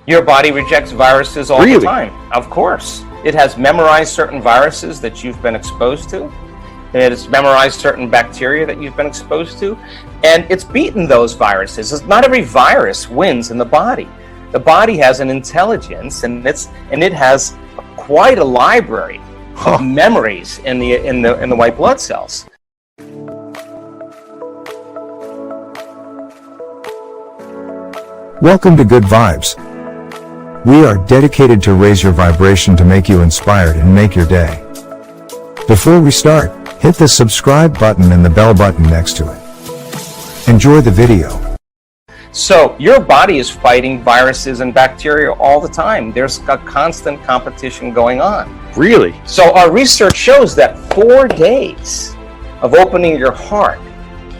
Your body rejects viruses all Really? the time. Of course. It has memorized certain viruses that you've been exposed to. It has memorized certain bacteria that you've been exposed to. And it's beaten those viruses. Not every virus wins in the body. The body has an intelligence, and it has quite a library of memories in the white blood cells. Welcome to Good Vibes. We are dedicated to raise your vibration to make you inspired and make your day. Before we start, hit the subscribe button and the bell button next to it. Enjoy the video. So your body is fighting viruses and bacteria all the time. There's a constant competition going on. Really? So our research shows that 4 days of opening your heart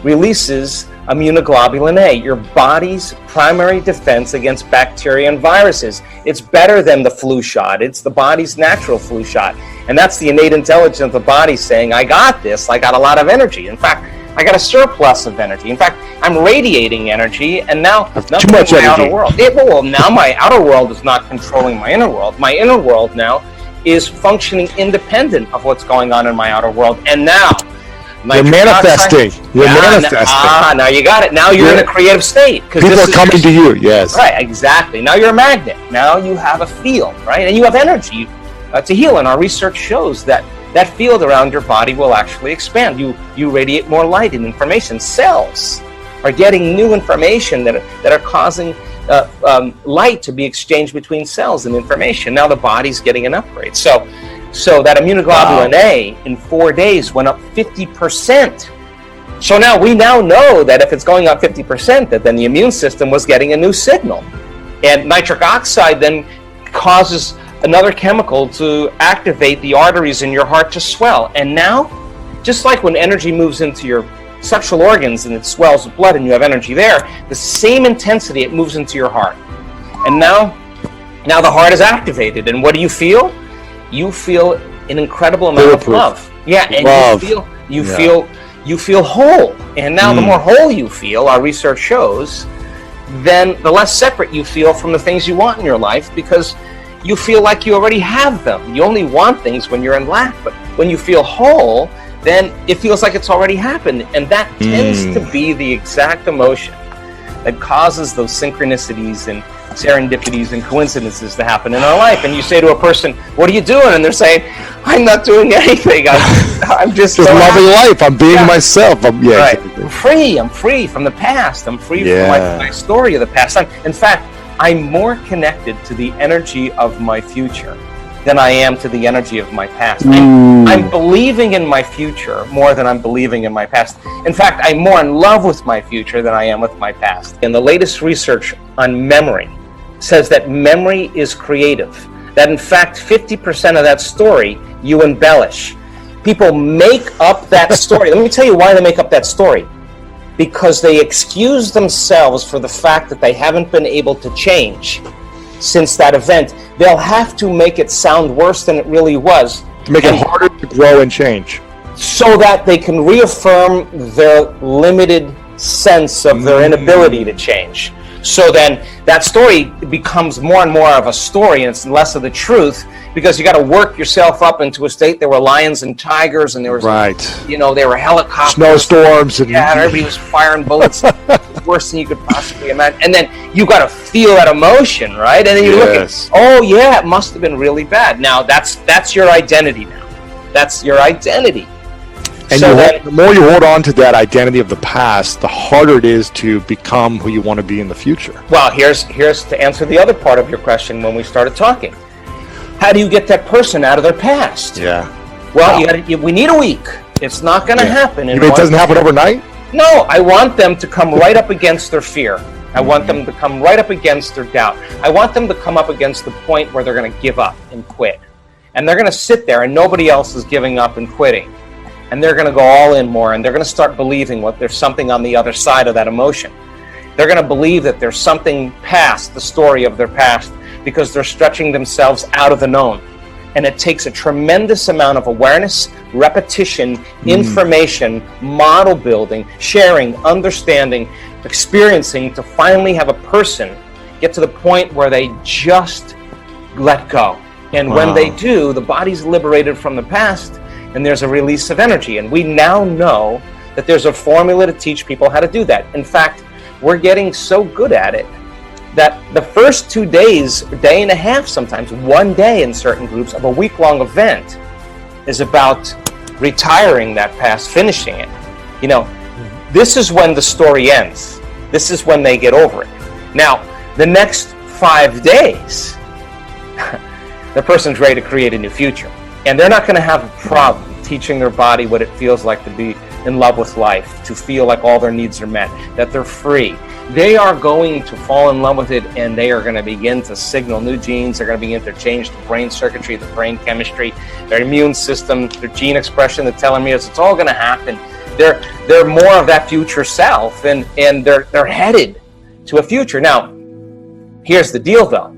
releases immunoglobulin A, your body's primary defense against bacteria and viruses. It's better than the flu shot. It's the body's natural flu shot. And that's the innate intelligence of the body saying, I got this, I got a lot of energy. In fact, I got a surplus of energy. In fact, I'm radiating energy, and now too much energy. Outer world. Now my outer world is not controlling my inner world. My inner world now is functioning independent of what's going on in my outer world. And now, you're manifesting. Now you got it. Now you're in a creative state. People are coming to you, yes. Right, exactly. Now you're a magnet. Now you have a field, right? And you have energy to heal. And our research shows that that field around your body will actually expand. You radiate more light and information. Cells are getting new information that are causing light to be exchanged between cells and information. Now the body's getting an upgrade. So that immunoglobulin A in 4 days went up 50%. So now we know that if it's going up 50%, that then the immune system was getting a new signal. And nitric oxide then causes another chemical to activate the arteries in your heart to swell. And now, just like when energy moves into your sexual organs and it swells with blood and you have energy there, the same intensity it moves into your heart. And now the heart is activated. And what do you feel? You feel an incredible amount of love. Yeah, and love. you feel whole. And now the more whole you feel, our research shows, then the less separate you feel from the things you want in your life, because you feel like you already have them. You only want things when you're in lack, but when you feel whole, then it feels like it's already happened. And that tends to be the exact emotion that causes those synchronicities and serendipities and coincidences to happen in our life. And you say to a person, what are you doing? And they're saying, I'm not doing anything. I'm just so loving life. I'm being myself. I'm free. I'm free from the past. I'm free from my story of the past. In fact, I'm more connected to the energy of my future than I am to the energy of my past. I'm believing in my future more than I'm believing in my past. In fact, I'm more in love with my future than I am with my past. And the latest research on memory says that memory is creative. That in fact, 50% of that story you embellish. People make up that story. Let me tell you why they make up that story. Because they excuse themselves for the fact that they haven't been able to change since that event. They'll have to make it sound worse than it really was. To make it harder to grow and change. So that they can reaffirm their limited sense of their inability to change. So then that story becomes more and more of a story, and it's less of the truth, because you got to work yourself up into a state. There were lions and tigers, and there was, there were helicopters, snowstorms, and everybody was firing bullets. Worse than you could possibly imagine. And then you got to feel that emotion, right? And then you look at, it must have been really bad. Now that's your identity now. That's your identity. And so the more you hold on to that identity of the past, the harder it is to become who you want to be in the future. Well, here's to answer the other part of your question when we started talking. How do you get that person out of their past? Yeah. Well, we need a week. It's not going to happen. You mean it doesn't happen overnight? No, I want them to come right up against their fear. I want them to come right up against their doubt. I want them to come up against the point where they're going to give up and quit. And they're going to sit there and nobody else is giving up and quitting. And they're going to go all in more, and they're going to start believing there's something on the other side of that emotion. They're going to believe that there's something past the story of their past, because they're stretching themselves out of the known. And it takes a tremendous amount of awareness, repetition, information, model building, sharing, understanding, experiencing to finally have a person get to the point where they just let go. And when they do, the body's liberated from the past, and there's a release of energy. And we now know that there's a formula to teach people how to do that. In fact, we're getting so good at it that the first 2 days, a day and a half sometimes, 1 day in certain groups of a week-long event is about retiring that past, finishing it. You know, this is when the story ends. This is when they get over it. Now, the next 5 days, the person's ready to create a new future. And they're not going to have a problem teaching their body what it feels like to be in love with life, to feel like all their needs are met, that they're free. They are going to fall in love with it, and they are going to begin to signal new genes. They're going to begin to change the brain circuitry, the brain chemistry, their immune system, their gene expression, the telomeres. It's all going to happen. They're more of that future self, and they're headed to a future. Now, here's the deal, though.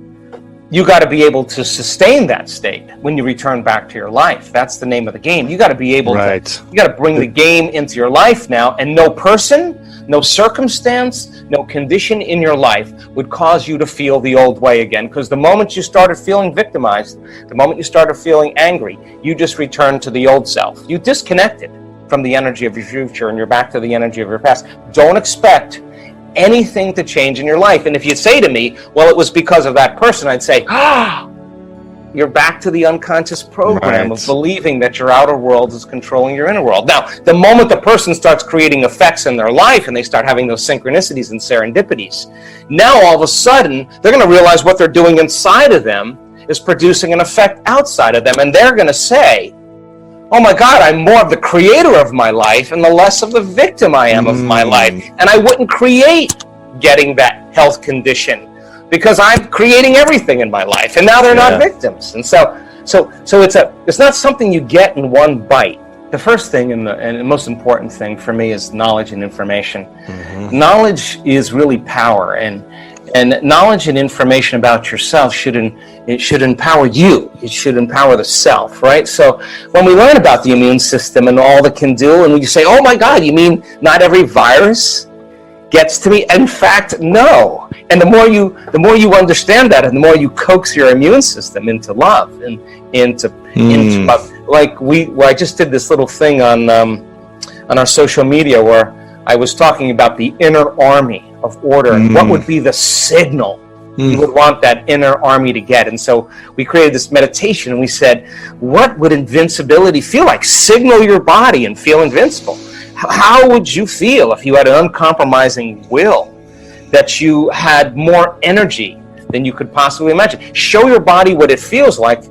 You got to be able to sustain that state when you return back to your life. That's the name of the game. You got to be able to, you got to bring the game into your life now, and no person, no circumstance, no condition in your life would cause you to feel the old way again. Because the moment you started feeling victimized, the moment you started feeling angry, you just returned to the old self. You disconnected from the energy of your future, and you're back to the energy of your past. Don't expect anything to change in your life. And if you say to me, well, it was because of that person, I'd say, you're back to the unconscious program of believing that your outer world is controlling your inner world. Now, the moment the person starts creating effects in their life and they start having those synchronicities and serendipities, now all of a sudden, they're going to realize what they're doing inside of them is producing an effect outside of them. And they're going to say, oh my God, I'm more of the creator of my life and the less of the victim I am of my life. And I wouldn't create getting that health condition because I'm creating everything in my life. And now they're not victims. And so it's not something you get in one bite. The first thing and the most important thing for me is knowledge and information. Knowledge is really power, and knowledge and information about yourself should empower you. It should empower the self, right? So when we learn about the immune system and all it can do, and we say, oh my God, you mean not every virus gets to me? In fact, no. And the more you understand that, and the more you coax your immune system into love and into love. Like I just did this little thing on our social media where I was talking about the inner army of order and what would be the signal you would want that inner army to get. And so we created this meditation, and we said, what would invincibility feel like? Signal your body and feel invincible. How would you feel if you had an uncompromising will, that you had more energy than you could possibly imagine? Show your body what it feels like,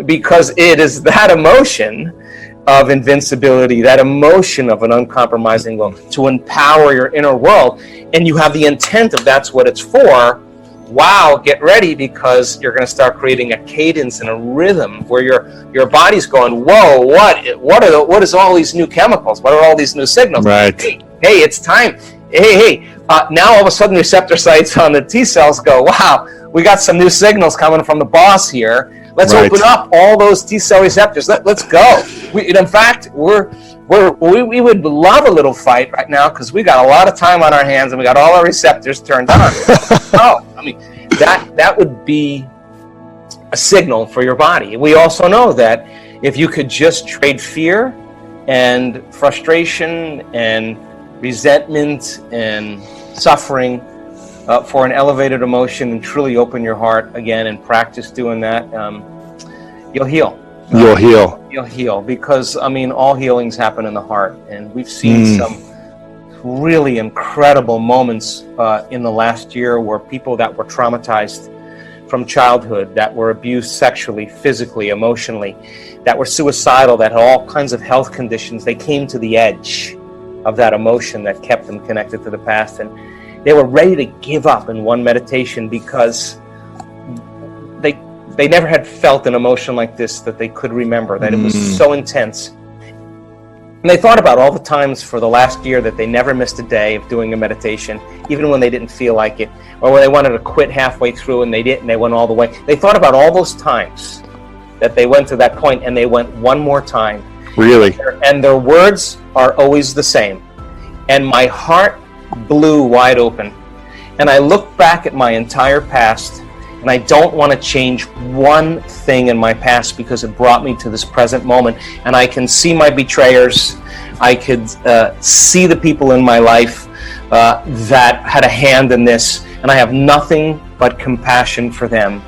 because it is that emotion of invincibility, that emotion of an uncompromising will to empower your inner world, and you have the intent of that's what it's for. Wow, get ready, because you're going to start creating a cadence and a rhythm where your body's going, whoa, what is all these new chemicals? What are all these new signals? Right. Hey, it's time. Hey. Now all of a sudden receptor sites on the T cells go, wow, we got some new signals coming from the boss here. Let's open up all those T cell receptors. Let's go. In fact, we would love a little fight right now, because we got a lot of time on our hands and we got all our receptors turned on. That would be a signal for your body. We also know that if you could just trade fear and frustration and resentment and suffering for an elevated emotion and truly open your heart again and practice doing that, you'll heal. You'll heal, because all healings happen in the heart, and we've seen some really incredible moments in the last year where people that were traumatized from childhood, that were abused sexually, physically, emotionally, that were suicidal, that had all kinds of health conditions, they came to the edge of that emotion that kept them connected to the past, and they were ready to give up in one meditation, because they never had felt an emotion like this that they could remember, that it was so intense. And they thought about all the times for the last year that they never missed a day of doing a meditation, even when they didn't feel like it, or when they wanted to quit halfway through and they didn't, they went all the way. They thought about all those times that they went to that point, and they went one more time. Really? And their words are always the same. And my heart blew wide open. and I look back at my entire past, and I don't want to change one thing in my past because it brought me to this present moment. And I can see my betrayers. I could see the people in my life that had a hand in this, and I have nothing but compassion for them,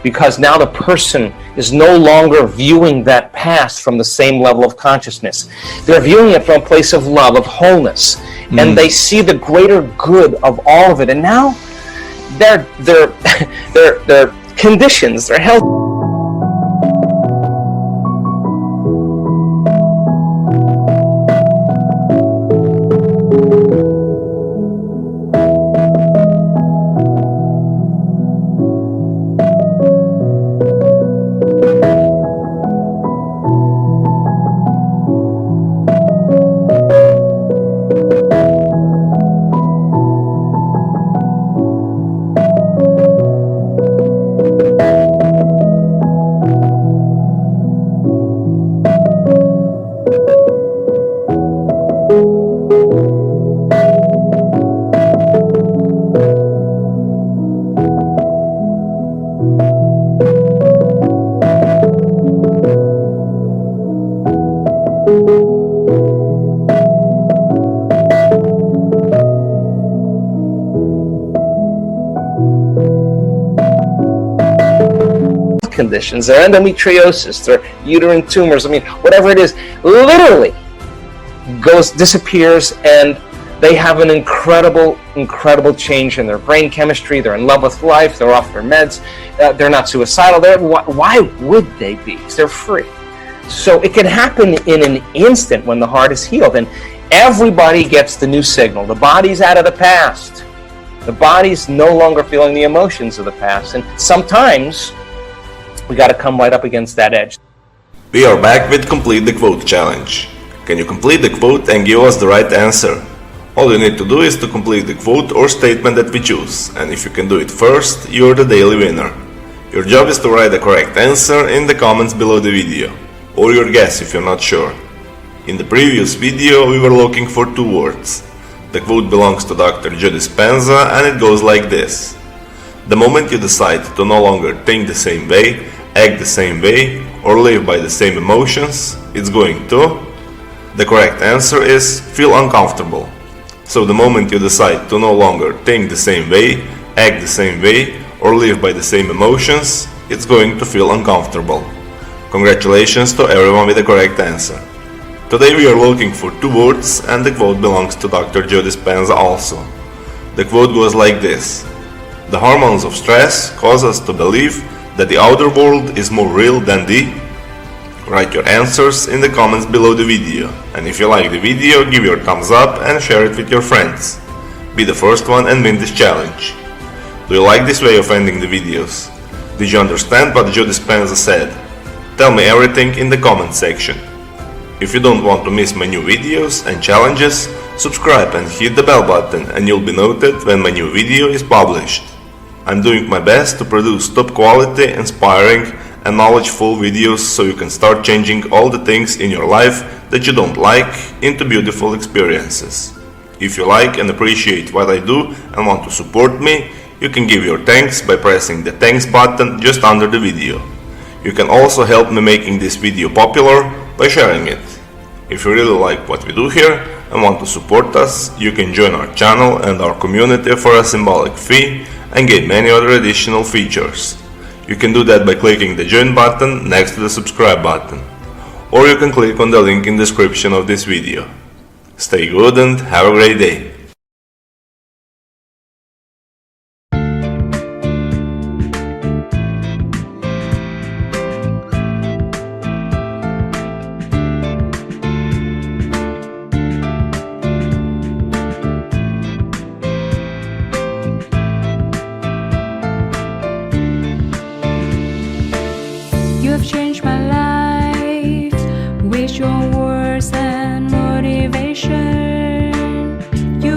because now the person is no longer viewing that past from the same level of consciousness. They're viewing it from a place of love, of wholeness, and they see the greater good of all of it. And now their conditions, their health. Conditions, their endometriosis, their uterine tumors, whatever it is, literally disappears, and they have an incredible change in their brain chemistry. They're in love with life. They're off their meds. They're not suicidal. Why would they be? Because they're free. So it can happen in an instant when the heart is healed, and everybody gets the new signal. The body's out of the past. The body's no longer feeling the emotions of the past, and sometimes we got to come right up against that edge. We are back with Complete the Quote challenge. Can you complete the quote and give us the right answer? All you need to do is to complete the quote or statement that we choose, and if you can do it first, you're the daily winner. Your job is to write the correct answer in the comments below the video, or your guess if you're not sure. In the previous video we were looking for 2 words. The quote belongs to Dr. Dispenza, and it goes like this. The moment you decide to no longer think the same way, act the same way, or live by the same emotions, it's going to... The correct answer is feel uncomfortable. So the moment you decide to no longer think the same way, act the same way, or live by the same emotions, it's going to feel uncomfortable. Congratulations to everyone with the correct answer. Today we are looking for 2 words, and the quote belongs to Dr. Dispenza also. The quote goes like this. The hormones of stress cause us to believe that the outer world is more real than the... Write your answers in the comments below the video, and if you like the video, give your thumbs up and share it with your friends. Be the first one and win this challenge. Do you like this way of ending the videos? Did you understand what Joe Dispenza said? Tell me everything in the comment section. If you don't want to miss my new videos and challenges, subscribe and hit the bell button, and you'll be notified when my new video is published. I'm doing my best to produce top quality, inspiring and knowledgeful videos so you can start changing all the things in your life that you don't like into beautiful experiences. If you like and appreciate what I do and want to support me, you can give your thanks by pressing the thanks button just under the video. You can also help me making this video popular by sharing it. If you really like what we do here and want to support us, you can join our channel and our community for a symbolic fee and get many other additional features. You can do that by clicking the join button next to the subscribe button, or you can click on the link in the description of this video. Stay good and have a great day. You have changed my life with your words and motivation. You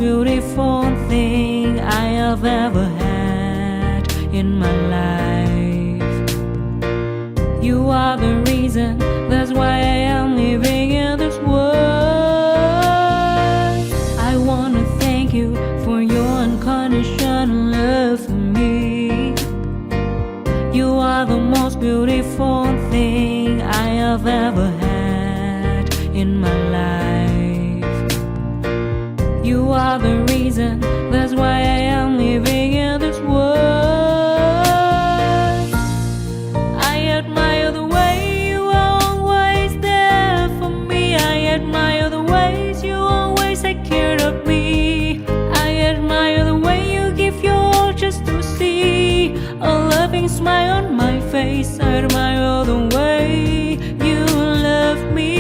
beautiful thing I have ever had in my life. You are the reason, that's why I am living in this world. I wanna thank you for your unconditional love for me. You are the most beautiful thing I have ever had in my life. You are the reason, that's why I am living in this world. I admire the way you are always there for me. I admire the ways you always take care of me. I admire the way you give your all just to see a loving smile on my face. I admire the way you love me.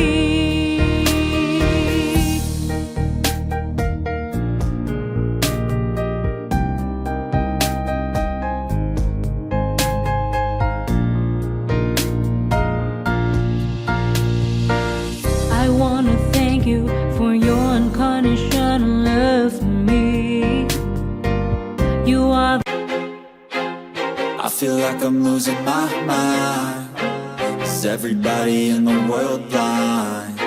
I wanna thank you for your unconditional love for me. You are. I feel like I'm losing my mind. Is everybody in the world blind?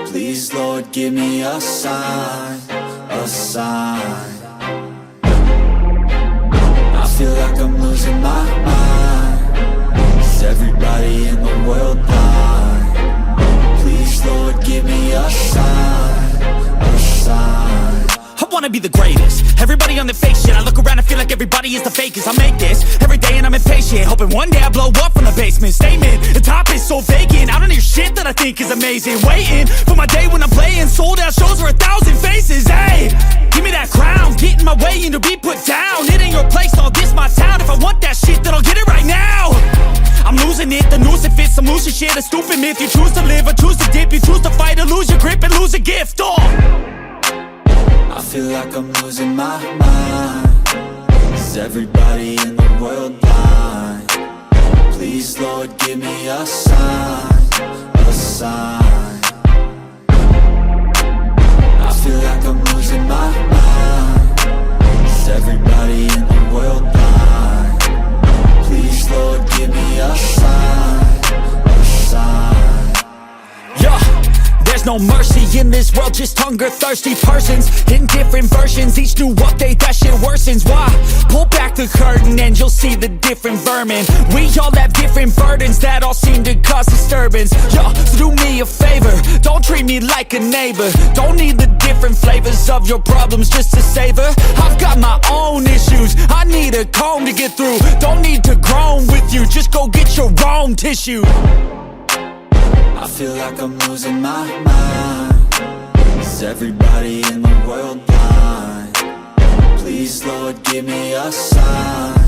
Please, Lord, give me a sign, a sign. I feel like I'm losing my mind. Is everybody in the world blind? Please, Lord, give me a sign, a sign. I wanna be the greatest. Everybody on the fake shit. I look around and feel like everybody is the fakest. I make this every day and I'm impatient, hoping one day I blow up from the basement. Statement, the top is so vacant. I don't hear shit that I think is amazing. Waiting for my day when I'm playing sold out shows for 1,000 faces. Hey, give me that crown, get in my way and to be put down. It ain't your place, all this my town. If I want that shit, then I'll get it right now. I'm losing it, the noose it fits. Some losing shit, a stupid myth. You choose to live or choose to dip. You choose to fight or lose your grip and lose a gift. Oh, I feel like I'm losing my mind. Is everybody in the world blind? Please, Lord, give me a sign, a sign. I feel like I'm losing my mind. Is everybody in the world blind? Please, Lord, give me a sign, a sign. yeah. There's no mercy in this world, just hunger-thirsty persons in different versions. Each new update, that shit worsens. Why? Pull back the curtain and you'll see the different vermin. We all have different burdens that all seem to cause disturbance. Yo, so do me a favor, don't treat me like a neighbor. Don't need the different flavors of your problems just to savor. I've got my own issues, I need a comb to get through. Don't need to groan with you, just go get your own tissue. I feel like I'm losing my mind. Is everybody in the world blind? Please, Lord, give me a sign,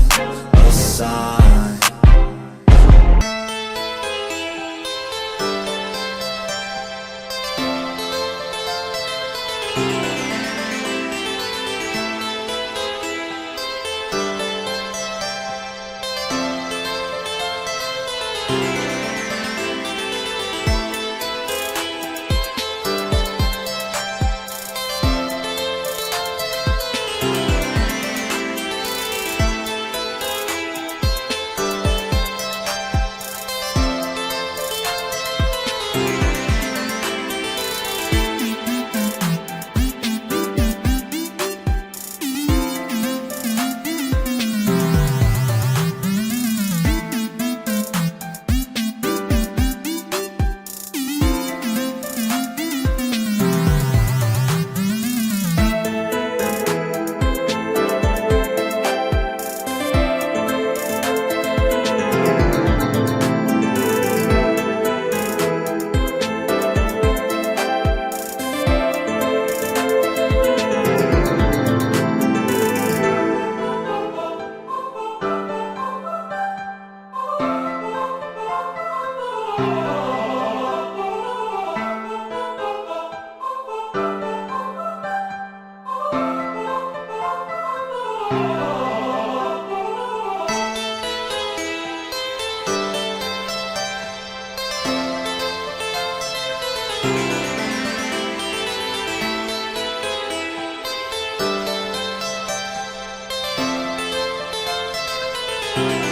a sign. Bye.